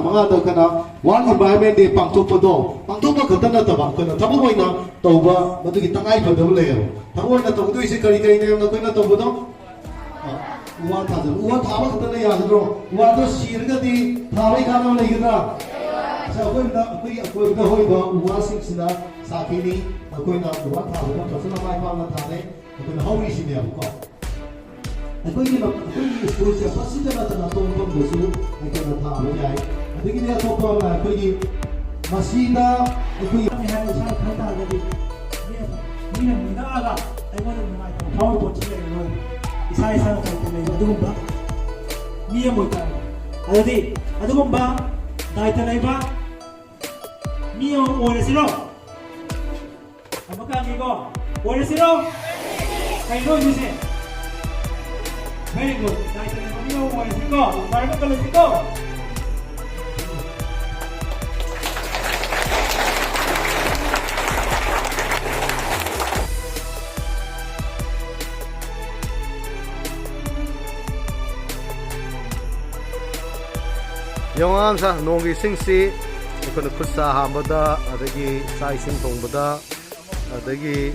ꯃꯉꯥꯗ ꯑꯩꯈꯣꯏꯅ world environment ꯗꯦ ꯄꯥꯡꯊꯣꯛꯄꯗꯣ ꯄꯥꯡꯊꯣꯛꯄ ꯈꯛꯇ ꯅꯠꯇꯕ ꯑꯩꯈꯣꯏꯅ ꯊꯕꯛ ꯑꯣꯏꯅ ꯇꯧꯕ ꯃꯗꯨꯒꯤ ꯇꯉꯥꯏꯐꯗꯕ ꯂꯩꯌꯦꯕ ꯊꯕꯛ ꯑꯣꯏꯅ ꯇꯧꯗꯣꯏꯁꯦ ꯀꯔꯤ ꯀꯔꯤꯅꯦꯕ ꯑꯩꯈꯣꯏꯅ ꯇꯧꯕꯗꯣ ꯎ ꯋꯥ ꯊꯥꯖꯕ ꯎ ꯋꯥ ꯊꯥꯕ ꯈꯛꯇꯅ ꯌꯥꯒꯗ꯭ꯔꯣ ꯎ ꯋꯥꯗꯣ ꯁꯤꯔꯒꯗꯤ ꯊꯥꯕꯩ ꯀꯥꯟꯅꯕ ꯂꯩꯒꯗ꯭ꯔꯥ ꯑꯩꯈꯣꯏꯒꯤ ꯑꯀꯣꯏꯕꯗ ꯍꯧꯔꯤꯕ ꯎ ꯋꯥꯁꯤꯡꯁꯤꯅ ꯁꯥꯈꯤꯅꯤ ꯑꯩꯈꯣꯏꯅ ꯎ ꯋꯥ ꯊꯥꯕꯗ ꯐꯖꯅ ꯃꯥꯏ ꯄꯥꯛꯅ ꯊꯥꯔꯦ ꯑꯩꯈꯣꯏꯅ ꯍꯧꯔꯤꯁꯤꯅꯦꯕꯀꯣ ꯑꯩꯈꯣꯏꯒꯤ ꯁ꯭ꯀꯨꯜꯁꯦ ꯃꯁꯤꯗ ꯅꯠꯇꯅ ꯑꯇꯣꯞꯄ ꯃꯐꯝꯗꯁꯨ ꯑꯩꯈꯣꯏꯅ ꯊꯥꯕ ꯌꯥꯏ ꯑꯗꯒꯤꯗꯤ ꯑꯇꯣꯞꯄ ꯑꯃꯅ ꯑꯩꯈꯣꯏꯒꯤ ꯃꯁꯤꯗ ꯑꯩꯈꯣꯏꯒꯤ ꯍꯥꯏꯕ ꯏꯁꯥ ꯈꯪ ꯇꯥꯔꯒꯗꯤ ꯃꯤꯅ ꯅꯤꯡꯉꯛꯑꯒ ꯑꯩꯉꯣꯟꯗ ꯅꯨꯡꯉꯥꯏꯇꯕ ꯐꯥꯎꯕ ꯄꯣꯠꯁꯤ ꯂꯩꯔꯔꯣꯏ ꯏꯁꯥꯅ ꯇꯧꯕ ꯂꯩꯕ ꯑꯗꯨꯒꯨꯝꯕ ꯃꯤ ꯑꯃ ꯑꯣꯏꯇꯥꯔꯦ ꯑꯗꯨꯗꯤ ꯑꯗꯨꯒꯨꯝꯕ ꯗꯥꯏꯇ ꯂꯩꯕ ꯃꯤ ꯑꯃ ꯑꯣꯏꯔꯁꯤꯔꯣ ꯑꯃꯨꯛꯀꯪꯉꯤꯀꯣ ꯑꯣꯏꯔꯁꯤꯔꯣ ꯀꯩꯅꯣ ꯑꯣꯏꯗꯣꯏꯁꯦ ꯚꯦꯔꯤ ꯒꯨꯗ ꯗꯥꯏꯇ ꯂꯩꯕ ꯃꯤ ꯑꯃ ꯑꯣꯏꯔꯁꯤꯀꯣ ꯏꯟꯚꯥꯏꯔꯟꯃꯦꯟꯇ ꯂꯩꯁꯤꯀꯣ ꯌꯦꯡꯉꯣ ꯅꯣꯡꯒꯤ ꯏꯁꯤꯡꯁꯤ ꯑꯩꯈꯣꯏꯅ ꯈꯨꯠ ꯁꯥ ꯍꯥꯝꯕꯗ ꯑꯗꯒꯤ ꯆꯥꯛ ꯏꯁꯤꯡ ꯊꯣꯡꯕꯗ ꯑꯗꯒꯤ